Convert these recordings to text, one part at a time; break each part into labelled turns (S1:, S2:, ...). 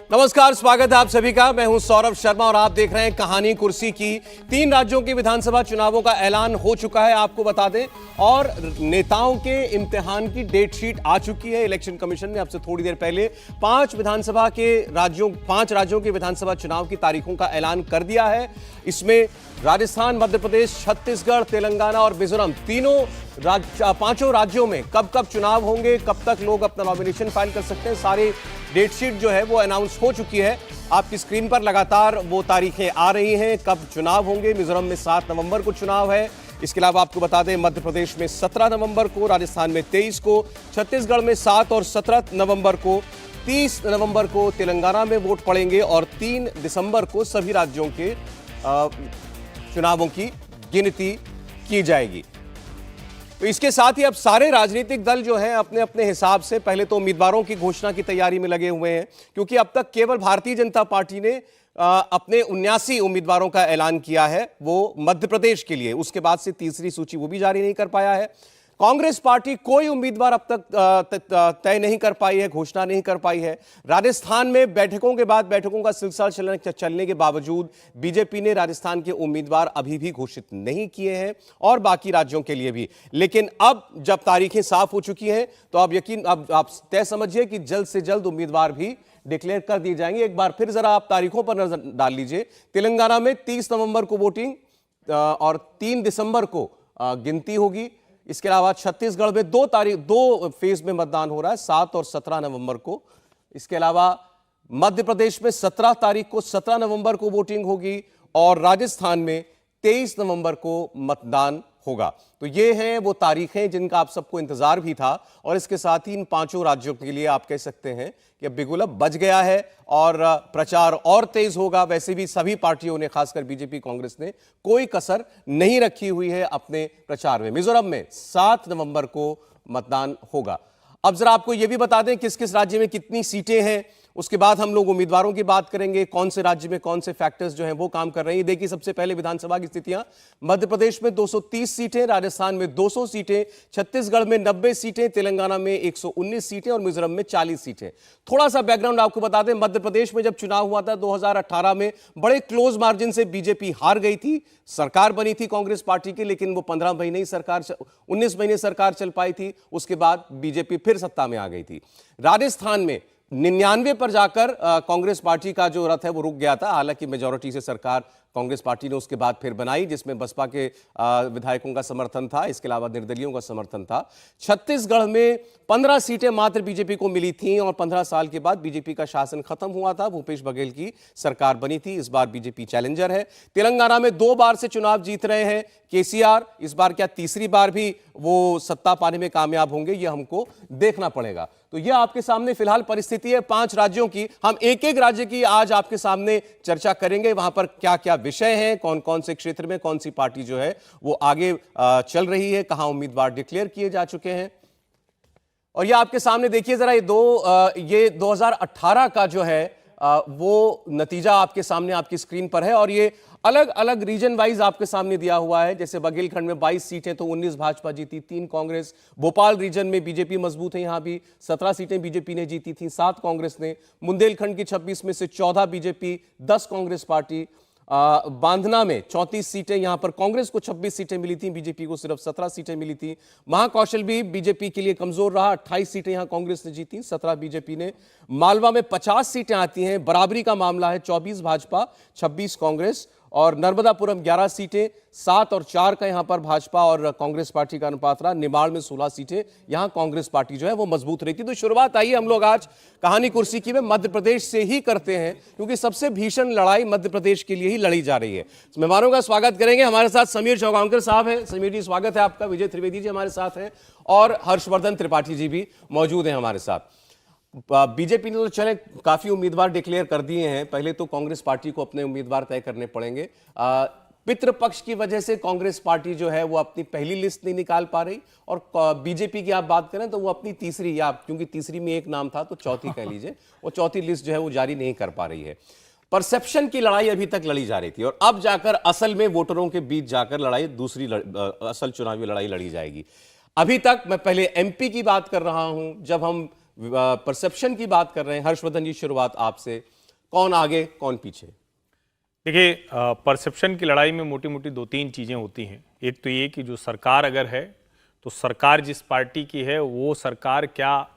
S1: नमस्कार, स्वागत है आप सभी का। मैं हूं सौरभ शर्मा और आप देख रहे हैं कहानी कुर्सी की। 3 राज्यों के विधानसभा चुनावों का ऐलान हो चुका है, आपको बता दें, और नेताओं के इम्तिहान की डेट शीट आ चुकी है। इलेक्शन कमीशन ने अब से थोड़ी देर पहले 5 राज्यों के विधानसभा चुनाव की तारीखों का ऐलान कर दिया है। इसमें राजस्थान, मध्य प्रदेश, छत्तीसगढ़, तेलंगाना और मिजोरम पांचों राज्यों में कब कब चुनाव होंगे, कब तक लोग अपना नॉमिनेशन फाइल कर सकते हैं, सारी डेट शीट जो है वो अनाउंस हो चुकी है। आपकी स्क्रीन पर लगातार वो तारीखें आ रही हैं कब चुनाव होंगे। मिजोरम में 7 नवंबर को चुनाव है। इसके अलावा आपको बता दें, मध्य प्रदेश में 17 नवंबर को, राजस्थान में 23 को, छत्तीसगढ़ में 7 और 17 नवंबर को, 30 नवंबर को तेलंगाना में वोट पड़ेंगे और 3 दिसंबर को सभी राज्यों के चुनावों की गिनती की जाएगी। तो इसके साथ ही अब सारे राजनीतिक दल जो हैं अपने अपने हिसाब से पहले तो उम्मीदवारों की घोषणा की तैयारी में लगे हुए हैं, क्योंकि अब तक केवल भारतीय जनता पार्टी ने अपने 79 उम्मीदवारों का ऐलान किया है, वो मध्य प्रदेश के लिए। उसके बाद से तीसरी सूची वो भी जारी नहीं कर पाया है। कांग्रेस पार्टी कोई उम्मीदवार अब तक तय नहीं कर पाई है, घोषणा नहीं कर पाई है। राजस्थान में बैठकों के बाद बैठकों का सिलसिला चलने के बावजूद बीजेपी ने राजस्थान के उम्मीदवार अभी भी घोषित नहीं किए हैं, और बाकी राज्यों के लिए भी। लेकिन अब जब तारीखें साफ हो चुकी हैं तो अब आप तय समझिए कि जल्द से जल्द उम्मीदवार भी डिक्लेयर कर दिए जाएंगे। एक बार फिर जरा आप तारीखों पर नजर डाल लीजिए। तेलंगाना में 30 नवंबर को वोटिंग और 3 दिसंबर को गिनती होगी। इसके अलावा छत्तीसगढ़ में 2 फेज में मतदान हो रहा है, 7 और 17 नवंबर को। इसके अलावा मध्य प्रदेश में 17 तारीख को, 17 नवंबर को वोटिंग होगी, और राजस्थान में 23 नवंबर को मतदान होगा। तो ये हैं वो तारीखें जिनका आप सबको इंतजार भी था, और इसके साथ ही इन 5 राज्यों के लिए आप कह सकते हैं कि अब बिगुल बज गया है और प्रचार और तेज होगा। वैसे भी सभी पार्टियों ने, खासकर बीजेपी, कांग्रेस ने कोई कसर नहीं रखी हुई है अपने प्रचार में। मिजोरम में 7 नवंबर को मतदान होगा। अब जरा आपको यह भी बता दें किस किस राज्य में कितनी सीटें हैं, उसके बाद हम लोग उम्मीदवारों की बात करेंगे, कौन से राज्य में कौन से फैक्टर्स जो हैं वो काम कर रहे हैं। देखिए, सबसे पहले विधानसभा की स्थितियां। मध्य प्रदेश में 230 सीटें, राजस्थान में 200 सीटें, छत्तीसगढ़ में 90 सीटें, तेलंगाना में 119 सीटें और मिजोरम में 40 सीटें। थोड़ा सा बैकग्राउंड आपको बता दें, मध्य प्रदेश में जब चुनाव हुआ था 2018 में, बड़े क्लोज मार्जिन से बीजेपी हार गई थी। सरकार बनी थी कांग्रेस पार्टी की, लेकिन वो 19 महीने सरकार चल पाई थी। उसके बाद बीजेपी फिर सत्ता में आ गई थी। राजस्थान में 99 पर जाकर कांग्रेस पार्टी का जो रथ है वो रुक गया था। हालांकि मेजॉरिटी से सरकार कांग्रेस पार्टी ने उसके बाद फिर बनाई, जिसमें बसपा के विधायकों का समर्थन था, इसके अलावा निर्दलियों का समर्थन था। छत्तीसगढ़ में 15 सीटें मात्र बीजेपी को मिली थीं, और 15 साल के बाद बीजेपी का शासन खत्म हुआ था। भूपेश बघेल की सरकार बनी थी। इस बार बीजेपी चैलेंजर है। तेलंगाना में 2 बार से चुनाव जीत रहे हैं केसीआर। इस बार क्या तीसरी बार भी वो सत्ता पाने में कामयाब होंगे, यह हमको देखना पड़ेगा। तो यह आपके सामने फिलहाल परिस्थिति है 5 राज्यों की। हम एक एक राज्य की आज आपके सामने चर्चा करेंगे, वहां पर क्या क्या विषय हैं, कौन कौन से क्षेत्र में कौन सी पार्टी जो है वो आगे चल रही है, कहां उम्मीदवार डिक्लेयर किए जा चुके हैं। और ये आपके सामने देखिए जरा, ये 2018 का जो है वो नतीजा आपके सामने आपकी स्क्रीन पर है, और ये अलग अलग रीजन वाइज आपके सामने दिया हुआ है। जैसे बघेलखंड में 22 सीटें तो 19 भाजपा जीती, 3 कांग्रेस। भोपाल रीजन में बीजेपी मजबूत है, यहां भी 17 सीटें बीजेपी ने जीती थी, 7 कांग्रेस ने। बुंदेलखंड की 26 में से 14 बीजेपी, 10 कांग्रेस पार्टी। बांधना में 34 सीटें, यहां पर कांग्रेस को 26 सीटें मिली थी, बीजेपी को सिर्फ 17 सीटें मिली थी। महाकौशल भी बीजेपी के लिए कमजोर रहा, 28 सीटें यहां कांग्रेस ने जीती, 17 बीजेपी ने। मालवा में 50 सीटें आती हैं, बराबरी का मामला है, 24 भाजपा, 26 कांग्रेस। और नर्मदापुरम 11 सीटें, 7 और 4 का यहां पर भाजपा और कांग्रेस पार्टी का अनुपात रहा। निमाड़ में 16 सीटें, यहां कांग्रेस पार्टी जो है वो मजबूत रही थी। तो शुरुआत आइए हम लोग आज कहानी कुर्सी की में मध्य प्रदेश से ही करते हैं, क्योंकि सबसे भीषण लड़ाई मध्य प्रदेश के लिए ही लड़ी जा रही है। मेहमानों का स्वागत करेंगे। हमारे साथ समीर चौगांवकर साहब हैं। समीर जी, स्वागत है आपका। विजय त्रिवेदी जी हमारे साथ हैं, और हर्षवर्धन त्रिपाठी जी भी मौजूद हैं हमारे साथ। बीजेपी ने तो चले काफी उम्मीदवार डिक्लेयर कर दिए हैं, पहले तो कांग्रेस पार्टी को अपने उम्मीदवार तय करने पड़ेंगे। पितृपक्ष की वजह से कांग्रेस पार्टी जो है वो अपनी पहली लिस्ट नहीं निकाल पा रही, और बीजेपी की आप बात करें तो वो अपनी तीसरी, या क्योंकि तीसरी में एक नाम था तो चौथी कह लीजिए, वो चौथी लिस्ट जो है वो जारी नहीं कर पा रही है। परसेप्शन की लड़ाई अभी तक लड़ी जा रही थी, और अब जाकर असल में वोटरों के बीच जाकर लड़ाई असल चुनावी लड़ाई लड़ी जाएगी। अभी तक मैं पहले एमपी की बात कर रहा हूं। जब हम परसेप्शन की बात कर रहे हैं, हर्षवर्धन जी शुरुआत आपसे, कौन आगे कौन पीछे?
S2: देखिए, परसेप्शन की लड़ाई में मोटी मोटी दो तीन चीज़ें होती हैं। एक तो ये कि जो सरकार अगर है तो सरकार जिस पार्टी की है वो सरकार क्या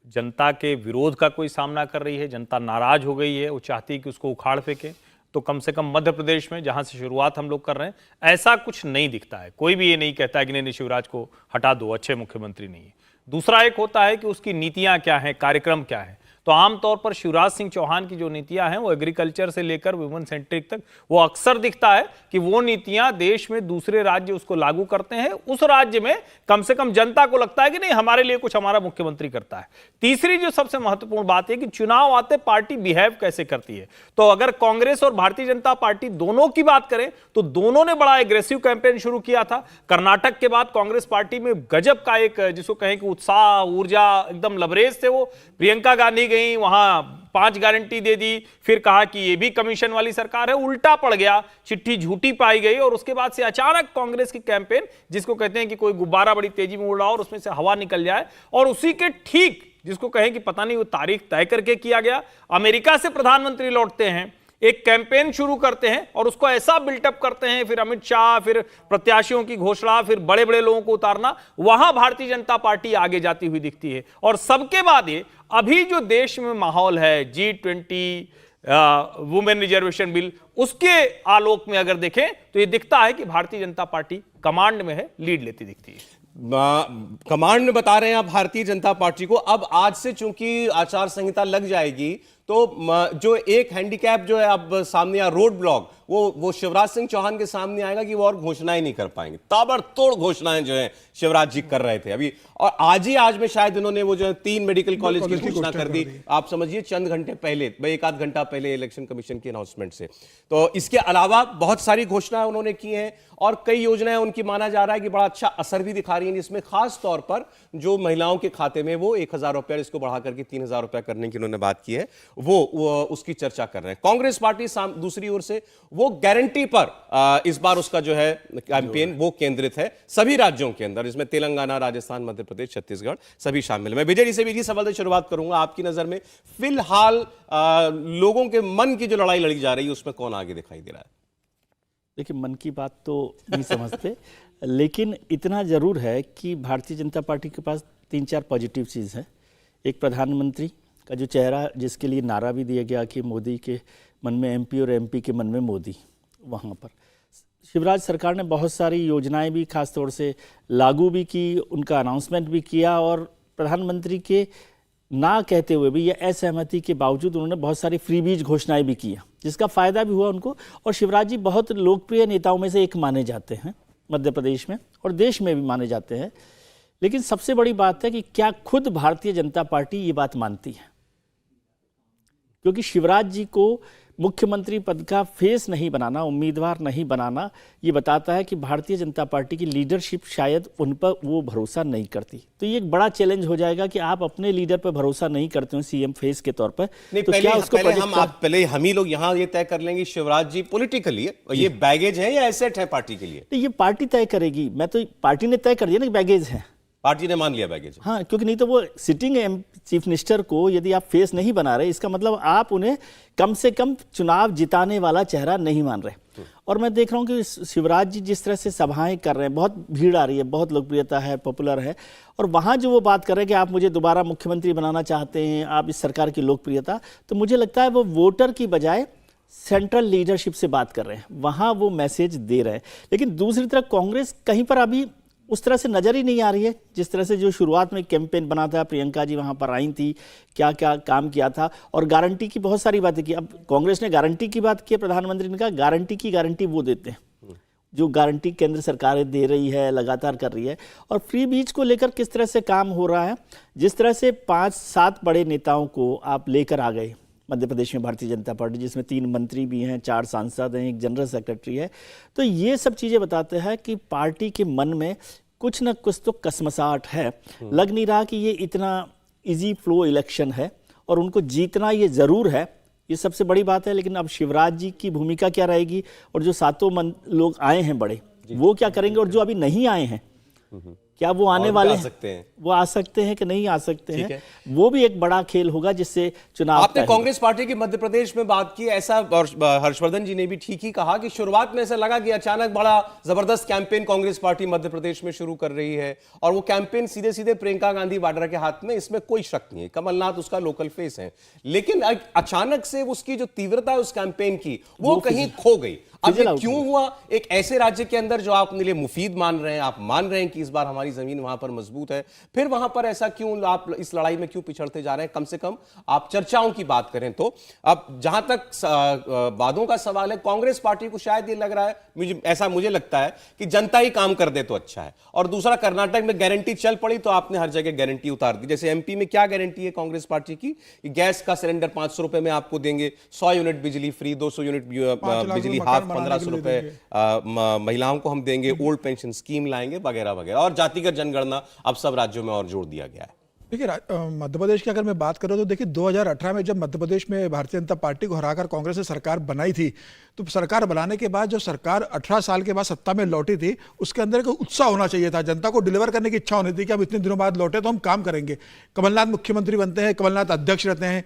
S2: जनता के विरोध का कोई सामना कर रही है, जनता नाराज हो गई है, वो चाहती है कि उसको उखाड़ फेंके। तो कम से कम मध्य प्रदेश में जहां से शुरुआत हम लोग कर रहे हैं, ऐसा कुछ नहीं दिखता है। कोई भी ये नहीं कहता है कि नहीं शिवराज को हटा दो, अच्छे मुख्यमंत्री नहीं है। दूसरा एक होता है कि उसकी नीतियां क्या हैं, कार्यक्रम क्या है। तो आमतौर पर शिवराज सिंह चौहान की जो नीतियां हैं वो एग्रीकल्चर से लेकर वुमेन सेंट्रिक तक, वो अक्सर दिखता है कि वो नीतियां देश में दूसरे राज्य उसको लागू करते हैं, उस राज्य में कम से कम जनता को लगता है कि नहीं हमारे लिए कुछ हमारा मुख्यमंत्री करता है। तीसरी जो सबसे महत्वपूर्ण बात है कि चुनाव आते पार्टी बिहेव कैसे करती है। तो अगर कांग्रेस और भारतीय जनता पार्टी दोनों की बात करें तो दोनों ने बड़ा एग्रेसिव कैंपेन शुरू किया था। कर्नाटक के बाद कांग्रेस पार्टी में गजब का एक जिसको कहें कि उत्साह, ऊर्जा, एकदम लबरेज थे वो। प्रियंका गांधी गई, वहां 5 गारंटी दे दी, फिर कहा कि ये भी कमीशन वाली सरकार है, उल्टा पड़ गया, चिट्ठी झूठी पाई गई। और उसके बाद से अचानक कांग्रेस की कैंपेन, जिसको कहते हैं कि कोई गुब्बारा बड़ी तेजी में उड़ रहा हो और उसमें से हवा निकल जाए, और उसी के ठीक जिसको कहें कि पता नहीं वो तारीख तय करके किया गया। अमेरिका से प्रधानमंत्री लौटते हैं, एक कैंपेन शुरू करते हैं और उसको ऐसा बिल्टअप करते हैं, फिर अमित शाह, फिर प्रत्याशियों की घोषणा, फिर बड़े बड़े लोगों को उतारना, वहां भारतीय जनता पार्टी आगे जाती हुई दिखती है। और सबके बाद ये अभी जो देश में माहौल है, G20, वुमेन रिजर्वेशन बिल, उसके आलोक में अगर देखें तो ये दिखता है कि भारतीय जनता पार्टी कमांड में है, लीड लेती दिखती है।
S1: कमांड में बता रहे हैं आप भारतीय जनता पार्टी को। अब आज से चूंकि आचार संहिता लग जाएगी तो जो एक हैंडीकैप जो है अब सामने आ रोड ब्लॉक, वो शिवराज सिंह चौहान के सामने आएगा कि वो और घोषणाएं नहीं कर पाएंगे। ताबड़तोड़ घोषणाएं जो है शिवराज जी कर रहे थे अभी, और आज में शायद इन्होंने वो जो 3 मेडिकल कॉलेज की घोषणा कर दी। आप समझिए चंद घंटे पहले, एक आध घंटा पहले इलेक्शन कमीशन की अनाउंसमेंट से। तो इसके अलावा बहुत सारी घोषणाएं उन्होंने की हैं और कई योजनाएं उनकी माना जा रहा है कि बड़ा अच्छा असर भी दिखा रही हैं, जिसमें खास तौर पर जो महिलाओं के खाते में वो 1,000 रुपया इसको बढ़ा करके 3,000 रुपया करने की उन्होंने बात की है, वो उसकी चर्चा कर रहे हैं। कांग्रेस पार्टी दूसरी ओर से वो गारंटी पर इस बार उसका जो है कैंपेन वो केंद्रित है सभी राज्यों के अंदर, इसमें तेलंगाना, राजस्थान, मध्य प्रदेश, छत्तीसगढ़ सभी शामिल है। मैं विजय जी से भी सवाल से शुरुआत करूंगा। आपकी नजर में फिलहाल लोगों के मन की जो लड़ाई लड़ी जा रही है उसमें कौन आगे दिखाई दे रहा है?
S3: देखिए, मन की बात तो नहीं समझते लेकिन इतना जरूर है कि भारतीय जनता पार्टी के पास 3-4 पॉजिटिव चीज़ है। एक, प्रधानमंत्री का जो चेहरा, जिसके लिए नारा भी दिया गया कि मोदी के मन में एमपी और एमपी के मन में मोदी, वहाँ पर शिवराज सरकार ने बहुत सारी योजनाएं भी खास तौर से लागू भी की, उनका अनाउंसमेंट भी किया, और प्रधानमंत्री के ना कहते हुए भी या असहमति के बावजूद उन्होंने बहुत सारी फ्रीबीज घोषणाएं भी किया, जिसका फ़ायदा भी हुआ उनको। और शिवराज जी बहुत लोकप्रिय नेताओं में से एक माने जाते हैं मध्य प्रदेश में, और देश में भी माने जाते हैं। लेकिन सबसे बड़ी बात है कि क्या खुद भारतीय जनता पार्टी ये बात मानती है? क्योंकि शिवराज जी को मुख्यमंत्री पद का फेस नहीं बनाना, उम्मीदवार नहीं बनाना, ये बताता है कि भारतीय जनता पार्टी की लीडरशिप शायद उन पर वो भरोसा नहीं करती। तो ये एक बड़ा चैलेंज हो जाएगा कि आप अपने लीडर पर भरोसा नहीं करते हो सीएम फेस के तौर पर।
S1: नहीं,
S3: तो क्या उसको
S1: पहले हम ही लोग यहाँ ये तय कर लेंगे शिवराज जी पॉलिटिकली ये बैगेज है या एसेट है पार्टी के लिए?
S3: ये पार्टी तय करेगी। मैं तो पार्टी ने तय कर दिया ना कि बैगेज है,
S1: पार्टी ने मान लिया बैगेज।
S3: हाँ, क्योंकि नहीं तो वो सिटिंग चीफ मिनिस्टर को यदि आप फेस नहीं बना रहे, इसका मतलब आप उन्हें कम से कम चुनाव जिताने वाला चेहरा नहीं मान रहे। और मैं देख रहा हूँ कि शिवराज जी जिस तरह से सभाएं कर रहे हैं, बहुत भीड़ आ रही है, बहुत लोकप्रियता है, पॉपुलर है, और वहाँ जो वो बात कर रहे हैं कि आप मुझे दोबारा मुख्यमंत्री बनाना चाहते हैं, आप इस सरकार की लोकप्रियता, तो मुझे लगता है वो वोटर की बजाय सेंट्रल लीडरशिप से बात कर रहे हैं, वहाँ वो मैसेज दे रहे हैं। लेकिन दूसरी तरफ कांग्रेस कहीं पर अभी उस तरह से नज़र ही नहीं आ रही है, जिस तरह से जो शुरुआत में कैंपेन बना था, प्रियंका जी वहाँ पर आई थी, क्या क्या काम किया था, और गारंटी की बहुत सारी बातें की। अब कांग्रेस ने गारंटी की बात की, प्रधानमंत्री ने कहा गारंटी की गारंटी वो देते हैं जो गारंटी केंद्र सरकार दे रही है, लगातार कर रही है। और फ्री बीज को लेकर किस तरह से काम हो रहा है, जिस तरह से 5-7 बड़े नेताओं को आप लेकर आ गए मध्य प्रदेश में भारतीय जनता पार्टी, जिसमें 3 मंत्री भी हैं, 4 सांसद हैं, एक जनरल सेक्रेटरी है। तो ये सब चीज़ें बताते हैं कि पार्टी के मन में कुछ न कुछ तो कसमसाहट है। लग नहीं रहा कि ये इतना इजी फ्लो इलेक्शन है, और उनको जीतना ये ज़रूर है, ये सबसे बड़ी बात है। लेकिन अब शिवराज जी की भूमिका क्या रहेगी, और जो 7 लोग आए हैं बड़े, वो क्या करेंगे, और जो अभी नहीं आए हैं क्या वो आने
S1: और
S3: वाले
S1: आ
S3: हैं?
S1: सकते हैं।
S3: वो आ सकते हैं कि नहीं आ सकते
S1: ठीक
S3: हैं, वो भी एक बड़ा खेल होगा जिससे चुनाव
S1: आपने
S3: तय होगा।
S1: कांग्रेस पार्टी की मध्य प्रदेश में बात की, ऐसा और हर्षवर्धन जी ने भी ठीक ही कहा कि शुरुआत में ऐसा लगा कि अचानक बड़ा जबरदस्त कैंपेन कांग्रेस पार्टी मध्य प्रदेश में शुरू कर रही है और वो कैंपेन सीधे सीधे प्रियंका गांधी वाड्रा के हाथ में, इसमें कोई शक नहीं है। कमलनाथ उसका लोकल फेस है, लेकिन अचानक से उसकी जो तीव्रता है उस कैंपेन की वो कहीं खो गई। अब ये क्यों हुआ? एक ऐसे राज्य के अंदर जो आप अपने लिए मुफीद मान रहे हैं, आप मान रहे हैं कि इस बार हमारी जमीन वहां पर मजबूत है, फिर वहां पर ऐसा क्यों, आप इस लड़ाई में क्यों पिछड़ते जा रहे हैं? कम से कम आप चर्चाओं की बात करें तो अब जहां तक वादों का सवाल है, कांग्रेस पार्टी को शायद ये लग रहा है, मुझे लगता है कि जनता ही काम कर दे तो अच्छा है। और दूसरा, कर्नाटक में गारंटी चल पड़ी तो आपने हर जगह गारंटी उतार दी। जैसे एमपी में क्या गारंटी है कांग्रेस पार्टी की? गैस का सिलेंडर 500 रुपए में आपको देंगे, 100 यूनिट बिजली फ्री, 200 यूनिट बिजली हाफ, 1500 रुपए महिलाओं को हम देंगे, ओल्ड पेंशन स्कीम लाएंगे वगैरह वगैरह, और जातिगत जनगणना अब सब राज्यों में और जोड़ दिया गया है।
S4: देखिए, मध्य प्रदेश की अगर मैं बात करूं तो देखिए 2018 में जब मध्य प्रदेश में भारतीय जनता पार्टी को हराकर कांग्रेस ने सरकार बनाई थी, तो सरकार बनाने के बाद जो सरकार 18 साल के बाद सत्ता में लौटी थी, उसके अंदर एक उत्साह होना चाहिए था, जनता को डिलीवर करने की इच्छा होनी थी कि हम इतने दिनों बाद लौटे तो हम काम करेंगे। कमलनाथ मुख्यमंत्री बनते हैं, कमलनाथ अध्यक्ष रहते हैं,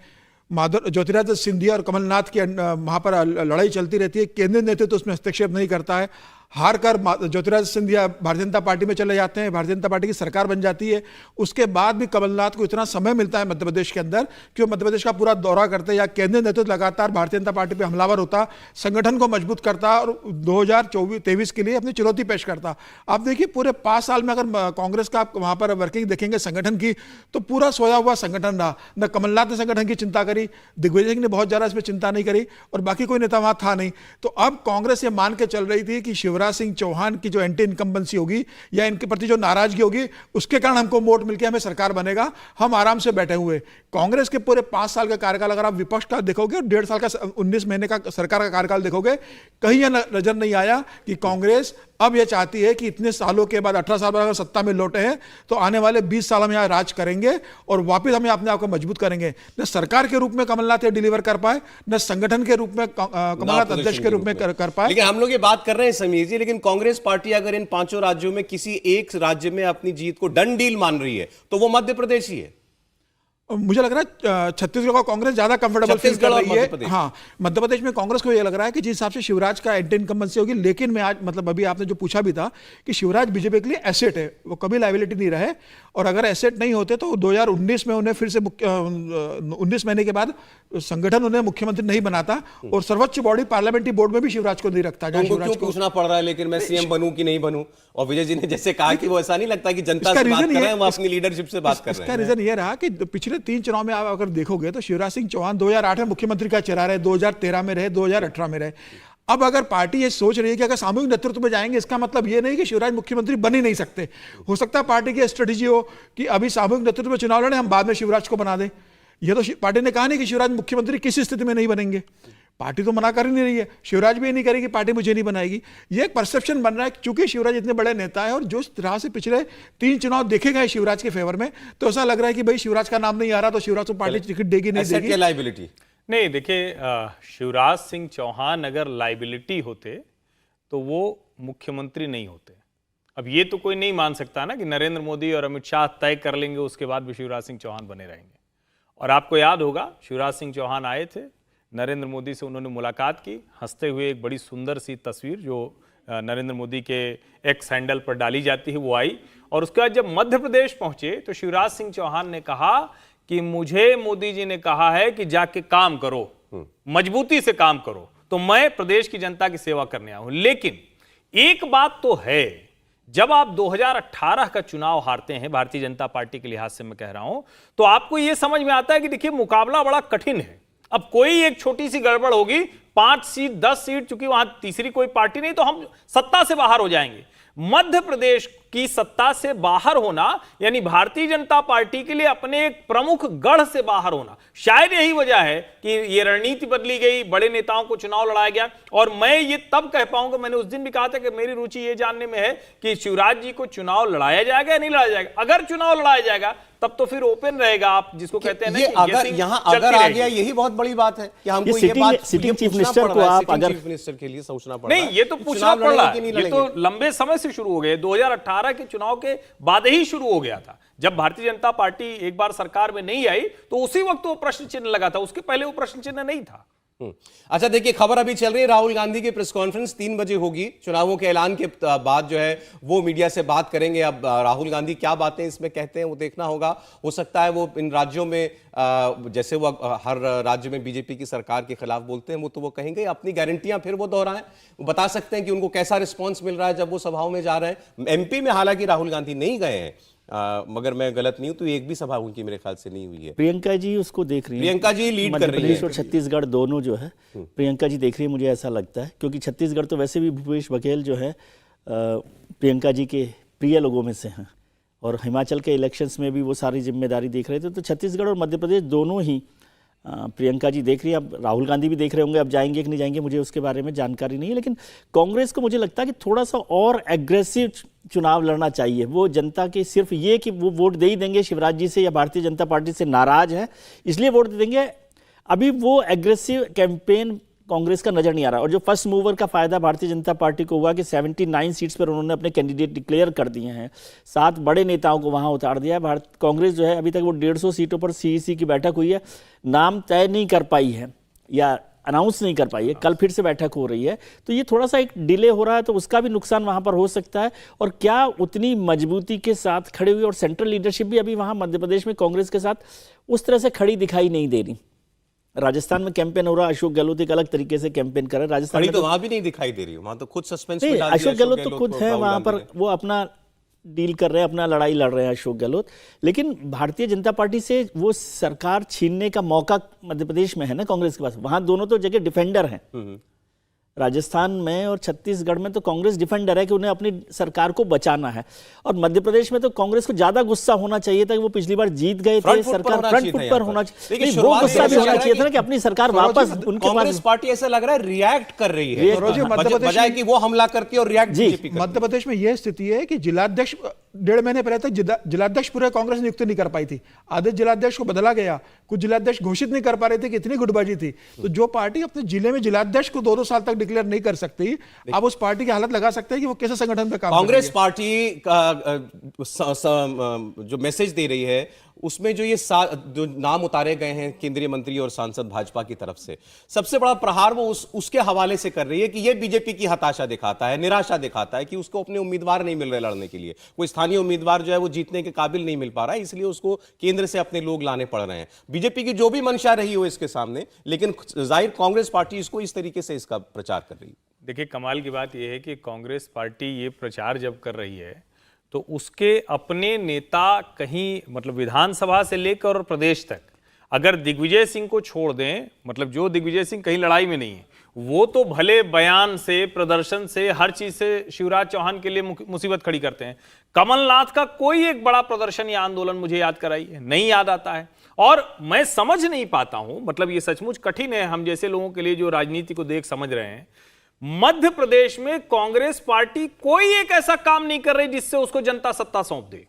S4: ज्योतिरादित्य सिंधिया और कमलनाथ की वहाँ पर लड़ाई चलती रहती है, केंद्रीय नेतृत्व उसमें हस्तक्षेप नहीं करता है। हार कर ज्योतिरादित्य सिंधिया भारतीय जनता पार्टी में चले जाते हैं, भारतीय जनता पार्टी की सरकार बन जाती है। उसके बाद भी कमलनाथ को इतना समय मिलता है मध्य प्रदेश के अंदर कि वो मध्य प्रदेश का पूरा दौरा करते हैं, या केंद्रीय नेतृत्व लगातार भारतीय जनता पार्टी पे हमलावर होता, संगठन को मजबूत करता और 2023 के लिए अपनी चुनौती पेश करता। आप देखिए पूरे 5 साल में अगर कांग्रेस का वहां पर वर्किंग देखेंगे संगठन की, तो पूरा सोया हुआ संगठन रहा। न कमलनाथ ने संगठन की चिंता करी, दिग्विजय सिंह ने बहुत ज्यादा इसमें चिंता नहीं करी, और बाकी कोई नेता वहां था नहीं। तो अब कांग्रेस ये मान के चल रही थी कि शिवराज सिंह चौहान की जो एंटी इनकम्बेंसी होगी या इनके प्रति जो नाराजगी होगी, उसके कारण हमको वोट मिलकर हमें सरकार बनेगा, हम आराम से बैठे हुए। कांग्रेस के पूरे 5 साल का कार्यकाल अगर आप विपक्ष का देखोगे और 1.5 साल का 19 महीने का सरकार का कार्यकाल देखोगे, कहीं यह नजर नहीं आया कि कांग्रेस अब यह चाहती है कि इतने सालों के बाद 18 साल बाद अगर सत्ता में लौटे हैं तो आने वाले 20 साल हम यहाँ राज करेंगे और वापस हमें अपने आप को मजबूत करेंगे। न सरकार के रूप में कमलनाथ ये डिलीवर कर पाए, न संगठन के रूप में कमलनाथ अध्यक्ष के रूप में कर पाए।
S1: लेकिन हम लोग ये बात कर रहे हैं समीर जी, लेकिन कांग्रेस पार्टी अगर इन 5 राज्यों में किसी एक राज्य में अपनी जीत को डन डील मान रही है तो वो मध्य प्रदेश ही है।
S4: मुझे लग रहा है छत्तीसगढ़ को कांग्रेस ज्यादा कंफर्टेबल फील कर रही है। हाँ, मध्य प्रदेश में कांग्रेस को यह लग रहा है कि जिस हिसाब से शिवराज का एंटी इनकम्बेंसी होगी, लेकिन मैं आज मतलब अभी आपने जो पूछा भी था कि शिवराज बीजेपी के लिए एसेट है, वो कभी लायबिलिटी नहीं रहे, और अगर एसेट नहीं होते तो 2019 में उन्हें फिर से 19 महीने के बाद संगठन उन्हें मुख्यमंत्री नहीं बनाता, और सर्वोच्च बॉडी पार्लियामेंट्री बोर्ड में भी शिवराज को नहीं रखता।
S1: क्यों पूछना पड़ रहा है लेकिन मैं सीएम बनूं कि नहीं बनूं? और विजय जी ने जैसे कहा कि वो ऐसा नहीं लगता कि जनता से बात कर रहे हैं, वो अपनी लीडरशिप से बात कर रहे हैं।
S4: इसका रीजन ये रहा कि पिछले 3 चुनाव में आप अगर देखोगे तो शिवराज सिंह चौहान 2008 में मुख्यमंत्री का चेहरा रहे, 2013 में रहे, 2018 में रहे। अब अगर पार्टी ये सोच रही है कि अगर सामूहिक नेतृत्व में जाएंगे, इसका मतलब ये नहीं कि शिवराज मुख्यमंत्री बन ही नहीं सकते। हो सकता है पार्टी की स्ट्रेटेजी हो कि अभी सामूहिक नेतृत्व में चुनाव लड़े, हम बाद में शिवराज को बना दें। ये तो पार्टी ने कहा नहीं कि शिवराज मुख्यमंत्री किसी स्थिति में नहीं बनेंगे, पार्टी तो मना कर ही नहीं रही है, शिवराज भी ये नहीं करेगी पार्टी मुझे नहीं बनाएगी। ये एक परसेप्शन बन रहा है क्योंकि शिवराज इतने बड़े नेता है और जो तरह से पिछले 3 चुनाव देखे गए शिवराज के फेवर में, तो ऐसा लग रहा है कि भाई शिवराज का नाम नहीं आ रहा तो शिवराज को पार्टी टिकट देगी नहीं देगी।
S1: लायबिलिटी
S2: नहीं, देखिए शिवराज सिंह चौहान अगर लायबिलिटी होते तो वो मुख्यमंत्री नहीं होते। अब ये तो कोई नहीं मान सकता ना कि नरेंद्र मोदी और अमित शाह तय कर लेंगे उसके बाद भी शिवराज सिंह चौहान बने रहेंगे। और आपको याद होगा शिवराज सिंह चौहान आए थे, नरेंद्र मोदी से उन्होंने मुलाकात की, हंसते हुए एक बड़ी सुंदर सी तस्वीर जो नरेंद्र मोदी के एक्स हैंडल पर डाली जाती है वो आई, और उसके बाद जब मध्य प्रदेश पहुंचे तो शिवराज सिंह चौहान ने कहा कि मुझे मोदी जी ने कहा है कि जाके काम करो, मजबूती से काम करो, तो मैं प्रदेश की जनता की सेवा करने आया हूं। लेकिन एक बात तो है, जब आप 2018 का चुनाव हारते हैं, भारतीय जनता पार्टी के लिहाज से मैं कह रहा हूं, तो आपको यह समझ में आता है कि देखिए मुकाबला बड़ा कठिन है। अब कोई एक छोटी सी गड़बड़ होगी, 5 सीट 10 सीट, चूंकि वहां तीसरी कोई पार्टी नहीं, तो हम सत्ता से बाहर हो जाएंगे। मध्य प्रदेश की सत्ता से बाहर होना यानी भारतीय जनता पार्टी के लिए अपने एक प्रमुख गढ़ से बाहर होना, शायद यही वजह है कि ये रणनीति बदली गई, बड़े नेताओं को चुनाव लड़ाया गया। और मैं ये तब कह पाऊंगा, मैंने उस दिन भी कहा था कि मेरी रुचि ये जानने में है कि शिवराज जी को चुनाव लड़ाया जाएगा या नहीं लड़ाया जाएगा। अगर चुनाव लड़ाया जाएगा तब तो फिर ओपन रहेगा, आप जिसको कहते हैं ना,
S1: अगर यहाँ अगर आ गया, यही बहुत बड़ी बात है कि हमको ये बात
S3: सिटिंग चीफ मिनिस्टर को आप अगर
S1: चीफ मिनिस्टर के लिए सोचना पड़ रहा है।
S2: नहीं, ये तो पूछना पड़ रहा है, ये तो लंबे समय से शुरू हो गए। 2018 2018 के चुनाव के बाद ही शुरू हो गया था। जब भारतीय जनता पार्टी एक बार सरकार में नहीं आई तो उसी वक्त वो प्रश्न चिन्ह लगा था, उसके पहले वो प्रश्न चिन्ह नहीं था।
S1: अच्छा देखिए, खबर अभी चल रही है, राहुल गांधी की प्रेस कॉन्फ्रेंस 3 बजे होगी। चुनावों के ऐलान के बाद जो है वो मीडिया से बात करेंगे। अब राहुल गांधी क्या बातें इसमें कहते हैं वो देखना होगा। हो सकता है वो इन राज्यों में जैसे वो हर राज्य में बीजेपी की सरकार के खिलाफ बोलते हैं, वो तो वो कहेंगे, अपनी गारंटियां फिर वो दोहराएं, वो बता सकते हैं कि उनको कैसा रिस्पॉन्स मिल रहा है जब वो सभाओं में जा रहे हैं। एमपी में हालांकि राहुल गांधी नहीं गए हैं, मगर मैं गलत नहीं हूं तो एक भी सभा उनकी मेरे ख्याल से नहीं हुई है।
S3: प्रियंका जी उसको देख रही है,
S1: प्रियंका जी लीड कर रही है।
S3: मध्य प्रदेश और छत्तीसगढ़ दोनों जो है प्रियंका जी देख रही है, मुझे ऐसा लगता है, क्योंकि छत्तीसगढ़ तो वैसे भी भूपेश बघेल जो है प्रियंका जी के प्रिय लोगों में से हैं, और हिमाचल के इलेक्शंस में भी वो सारी जिम्मेदारी देख रहे थे। तो छत्तीसगढ़ और मध्य प्रदेश दोनों ही प्रियंका जी देख रही है। अब राहुल गांधी भी देख रहे होंगे, अब जाएंगे कि नहीं जाएंगे मुझे उसके बारे में जानकारी नहीं है, लेकिन कांग्रेस को मुझे लगता है कि थोड़ा सा और एग्रेसिव चुनाव लड़ना चाहिए। वो जनता के सिर्फ ये कि वो वोट दे ही देंगे शिवराज जी से या भारतीय जनता पार्टी से नाराज है इसलिए वोट दे देंगे, अभी वो एग्रेसिव कैंपेन कांग्रेस का नजर नहीं आ रहा। और जो फर्स्ट मूवर का फायदा भारतीय जनता पार्टी को हुआ कि 79 सीट्स पर उन्होंने अपने कैंडिडेट डिक्लेयर कर दिए हैं, 7 बड़े नेताओं को वहां उतार दिया है। कांग्रेस जो है अभी तक वो 150 सीटों पर सीईसी की बैठक हुई है, नाम तय नहीं कर पाई है या अनाउंस नहीं कर पाई है, कल फिर से बैठक हो रही है। तो ये थोड़ा सा एक डिले हो रहा है, तो उसका भी नुकसान वहां पर हो सकता है। और क्या उतनी मजबूती के साथ खड़े हुए, और सेंट्रल लीडरशिप भी अभी वहां मध्य प्रदेश में कांग्रेस के साथ उस तरह से खड़ी दिखाई नहीं दे रही। राजस्थान में कैंपेन हो रहा है, अशोक गहलोत एक अलग तरीके से कैंपेन कर रहे हैं। राजस्थान में
S1: तो वहां भी नहीं दिखाई दे रही, वहां तो खुद सस्पेंस में
S3: नहीं,
S1: डाल दिया
S3: अशोक गहलोत तो खुद है वहां पर,
S1: ने।
S3: वो अपना डील कर रहे हैं, अपना लड़ाई लड़ रहे हैं अशोक गहलोत। लेकिन भारतीय जनता पार्टी से वो सरकार छीनने का मौका मध्य प्रदेश में है ना कांग्रेस के पास, वहां दोनों तो जगह डिफेंडर हैं। राजस्थान में और छत्तीसगढ़ में तो कांग्रेस डिफेंडर है कि उन्हें अपनी सरकार को बचाना है, और मध्य प्रदेश में तो कांग्रेस को ज्यादा गुस्सा होना चाहिए था कि वो पिछली बार जीत गए थे, सरकार फ्रंट फुट पर होना चाहिए, वो गुस्सा भी होना चाहिए था ना कि अपनी सरकार वापस उनके
S1: कांग्रेस पार्टी ऐसा लग रहा है रिएक्ट कर रही है, बजाय कि वो हमला करती है और रिएक्ट बीजेपी करती है।
S4: मध्य प्रदेश में यह स्थिति है कि जिलाध्यक्ष 1.5 महीने पहले तक जिलाध्यक्ष पूरे कांग्रेस नियुक्त नहीं कर पाई थी, आधे जिलाध्यक्ष को बदला गया, कुछ जिलाध्यक्ष घोषित नहीं कर पा रहे थे कि इतनी गुटबाजी थी। तो जो पार्टी अपने जिले में जिलाध्यक्ष को 2-2 साल तक डिक्लेयर नहीं कर सकती, आप उस पार्टी की हालत लगा सकते हैं कि वो कैसे संगठन पे काम
S1: कांग्रेस पार्टी का जो मैसेज दे रही है उसमें जो ये जो नाम उतारे गए हैं केंद्रीय मंत्री और सांसद भाजपा की तरफ से, सबसे बड़ा प्रहार वो उसके हवाले से कर रही है कि ये बीजेपी की हताशा दिखाता है, निराशा दिखाता है कि उसको अपने उम्मीदवार नहीं मिल रहे लड़ने के लिए, कोई स्थानीय उम्मीदवार जो है वो जीतने के काबिल नहीं मिल पा रहा है, इसलिए उसको केंद्र से अपने लोग लाने पड़ रहे हैं। बीजेपी की जो भी मंशा रही हो इसके सामने, लेकिन जाहिर कांग्रेस पार्टी इसको इस तरीके से इसका प्रचार कर रही है।
S2: देखिए, कमाल की बात यह है कि कांग्रेस पार्टी ये प्रचार जब कर रही है तो उसके अपने नेता कहीं, मतलब विधानसभा से लेकर प्रदेश तक, अगर दिग्विजय सिंह को छोड़ दें, मतलब जो दिग्विजय सिंह कहीं लड़ाई में नहीं है, वो तो भले बयान से, प्रदर्शन से, हर चीज से शिवराज चौहान के लिए मुसीबत खड़ी करते हैं। कमलनाथ का कोई एक बड़ा प्रदर्शन या आंदोलन मुझे याद कराइए, नहीं याद आता है। और मैं समझ नहीं पाता हूं, मतलब ये सचमुच कठिन है हम जैसे लोगों के लिए जो राजनीति को देख समझ रहे हैं, मध्य प्रदेश में कांग्रेस पार्टी कोई एक ऐसा काम नहीं कर रही जिससे उसको जनता सत्ता सौंप दे।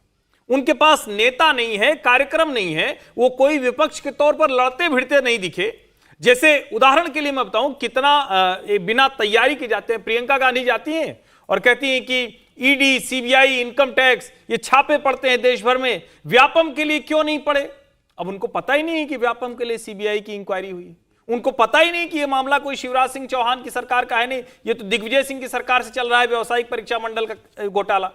S2: उनके पास नेता नहीं है, कार्यक्रम नहीं है, वो कोई विपक्ष के तौर पर लड़ते भिड़ते नहीं दिखे। जैसे उदाहरण के लिए मैं बताऊं कितना बिना तैयारी के जाते हैं। प्रियंका गांधी जाती हैं और कहती हैं कि ईडी, सीबीआई, इनकम टैक्स, ये छापे पड़ते हैं देश भर में, व्यापम के लिए क्यों नहीं पड़े? अब उनको पता ही नहीं है कि व्यापम के लिए सीबीआई की इंक्वायरी हुई, उनको पता ही नहीं कि यह मामला कोई शिवराज सिंह चौहान की सरकार का है, नहीं, ये तो दिग्विजय सिंह की सरकार से चल रहा है, व्यावसायिक परीक्षा मंडल का घोटाला।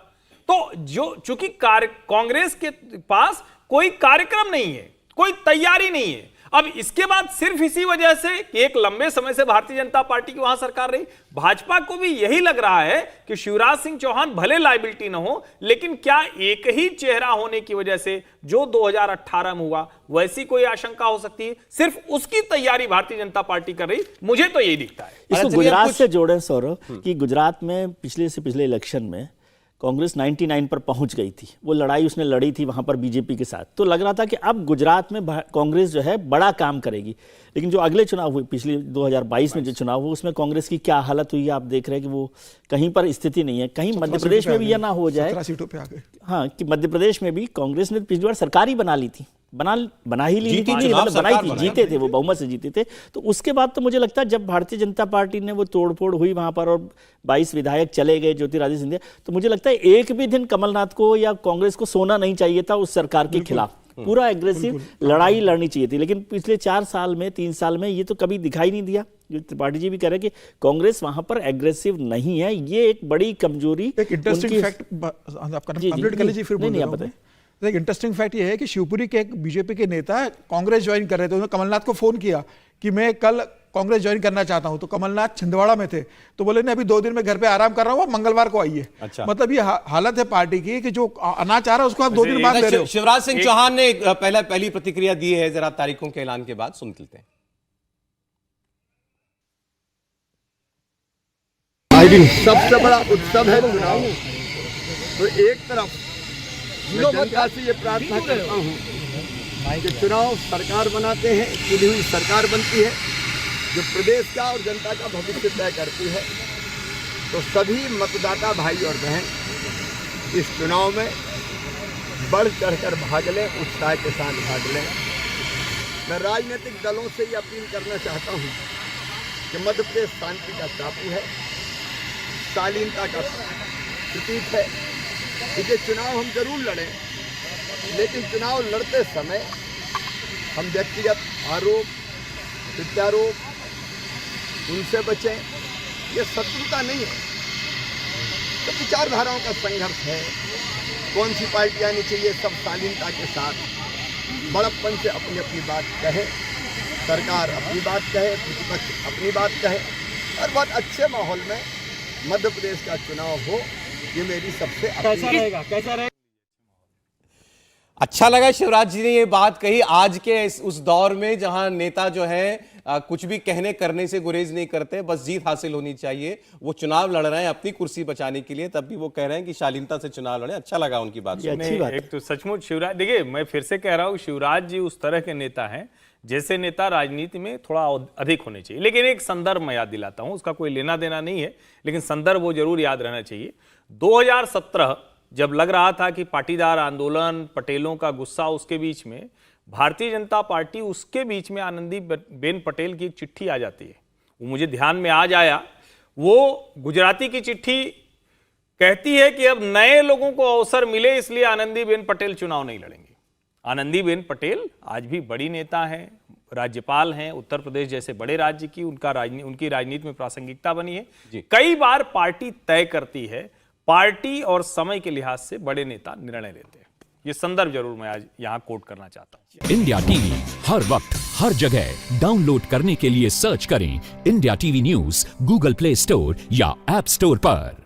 S2: तो जो चूंकि कांग्रेस के पास कोई कार्यक्रम नहीं है, कोई तैयारी नहीं है, अब इसके बाद सिर्फ इसी वजह से कि एक लंबे समय से भारतीय जनता पार्टी की वहां सरकार रही, भाजपा को भी यही लग रहा है कि शिवराज सिंह चौहान भले लायबिलिटी न हो, लेकिन क्या एक ही चेहरा होने की वजह से जो 2018 में हुआ वैसी कोई आशंका हो सकती है? सिर्फ उसकी तैयारी भारतीय जनता पार्टी कर रही, मुझे तो यही दिखता है।
S3: इसको गुजरात से जोड़ें सौरभ, कि गुजरात में पिछले से पिछले इलेक्शन में कांग्रेस 99 पर पहुंच गई थी, वो लड़ाई उसने लड़ी थी वहां पर बीजेपी के साथ, तो लग रहा था कि अब गुजरात में कांग्रेस जो है बड़ा काम करेगी। लेकिन जो अगले चुनाव हुए, पिछले 2022 में जो चुनाव हुआ, उसमें कांग्रेस की क्या हालत हुई है आप देख रहे हैं कि वो कहीं पर स्थिति नहीं है। कहीं मध्य प्रदेश में भी यह ना हो जाए,
S4: 17 सीटों पे आ गए।
S3: हाँ, कि मध्य प्रदेश में भी कांग्रेस ने पिछली बार सरकार ही बना ली थी, बना ही ली
S1: जीती
S3: थी,
S1: चुनाव
S3: मतलब बनाई
S1: सरकार
S3: थी,
S1: बनाया।
S3: जीते थे वो, बहुमत से जीते थे। तो उसके बाद तो मुझे लगता है जब भारतीय जनता पार्टी ने वो तोड़फोड़ हुई वहां पर और 22 विधायक चले गए, ज्योतिरादित्य सिंधिया, तो मुझे लगता है एक भी दिन कमलनाथ को या कांग्रेस को सोना नहीं चाहिए था उस सरकार के खिलाफ। पूरा एग्रेसिव लड़ाई लड़नी चाहिए थी, लेकिन पिछले 4 साल में 3 साल में ये तो कभी दिखाई नहीं दिया। जो त्रिपाठी जी भी कह रहे हैं कि कांग्रेस वहां पर एग्रेसिव नहीं है, ये एक बड़ी कमजोरी।
S4: एक इंटरेस्टिंग
S3: उनकी-
S4: फैक्ट आपका
S3: जी,
S4: कंप्लीट कर लीजिए, फिर
S3: नहीं,
S4: बोल
S3: नहीं,
S4: रहा
S3: आप
S4: हूं मैं। एक इंटरेस्टिंग फैक्ट ये है कि शिवपुरी के एक बीजेपी के नेता कांग्रेस ज्वाइन कर रहे थे, उन्होंने कमलनाथ को फोन किया कि मैं कल कांग्रेस ज्वाइन करना चाहता हूं, तो कमलनाथ छिंदवाड़ा में थे, तो बोले नहीं अभी 2 दिन में घर पे आराम कर रहा हूं, मंगलवार को आइए।
S1: अच्छा।
S4: मतलब ये हालत है पार्टी की कि जो अनाज आ रहा है उसको आप 2 दिन बाद ले रहे हो।
S1: शिवराज सिंह चौहान ने पहली प्रतिक्रिया दी है, जरा तारीखों के ऐलान के बाद सुन लेते हैं।
S5: सबसे बड़ा उत्सव है चुनाव। तो एक तरफ मैं जनता से ये प्रार्थना करता हूँ कि चुनाव सरकार बनाते हैं, चुनी हुई सरकार बनती है जो प्रदेश का और जनता का भविष्य तय करती है। तो सभी मतदाता भाई और बहन इस चुनाव में बढ़ चढ़कर भाग लें, उत्साह के साथ भाग लें। मैं राजनीतिक दलों से ये अपील करना चाहता हूँ कि मध्य प्रदेश शांति का टापू है, शालीनता का प्रतीक है। ये चुनाव हम जरूर लड़ें, लेकिन चुनाव लड़ते समय हम व्यक्तिगत आरोप प्रत्यारोप उनसे बचें। ये शत्रुता नहीं है, तो विचारधाराओं का संघर्ष है। कौन सी पार्टी आनी चाहिए, सब शालीनता के साथ बड़प्पन से अपनी अपनी बात कहे, सरकार अपनी बात कहे, प्रतिपक्ष अपनी बात कहे, और बहुत अच्छे माहौल में मध्य प्रदेश का चुनाव हो। ये मेरी सबसे
S3: कैसा रहेगा?
S1: अच्छा लगा शिवराज जी ने ये बात कही आज के उस दौर में जहां नेता जो है कुछ भी कहने करने से गुरेज नहीं करते, बस जीत हासिल होनी चाहिए। वो चुनाव लड़ रहे हैं अपनी कुर्सी बचाने के लिए, तब भी वो कह रहे हैं कि शालीनता से चुनाव लड़े। अच्छा लगा उनकी बात सुन।
S3: अच्छी बात है।
S2: एक तो सचमुच शिवराज, देखिए मैं फिर से कह रहा हूँ, शिवराज जी उस तरह के नेता हैं जैसे नेता राजनीति में थोड़ा अधिक होने चाहिए। लेकिन एक संदर्भ मैं याद दिलाता हूं, उसका कोई लेना देना नहीं है, लेकिन संदर्भ वो जरूर याद रहना चाहिए। 2017 जब लग रहा था कि पाटीदार आंदोलन, पटेलों का गुस्सा, उसके बीच में भारतीय जनता पार्टी, उसके बीच में आनंदीबेन पटेल की एक चिट्ठी आ जाती है। वो मुझे ध्यान में आज आया। वो गुजराती की चिट्ठी कहती है कि अब नए लोगों को अवसर मिले, इसलिए आनंदीबेन पटेल चुनाव नहीं लड़ेंगे। आनंदीबेन पटेल आज भी बड़ी नेता हैं, राज्यपाल हैं, उत्तर प्रदेश जैसे बड़े राज्य की उनकी राजनीति में प्रासंगिकता बनी है। कई बार पार्टी तय करती है, पार्टी और समय के लिहाज से बड़े नेता निर्णय लेते हैं। ये संदर्भ जरूर मैं आज यहां कोट करना चाहता हूं।
S6: इंडिया टीवी हर वक्त हर जगह डाउनलोड करने के लिए सर्च करें India TV news Google play store या ऐप स्टोर पर।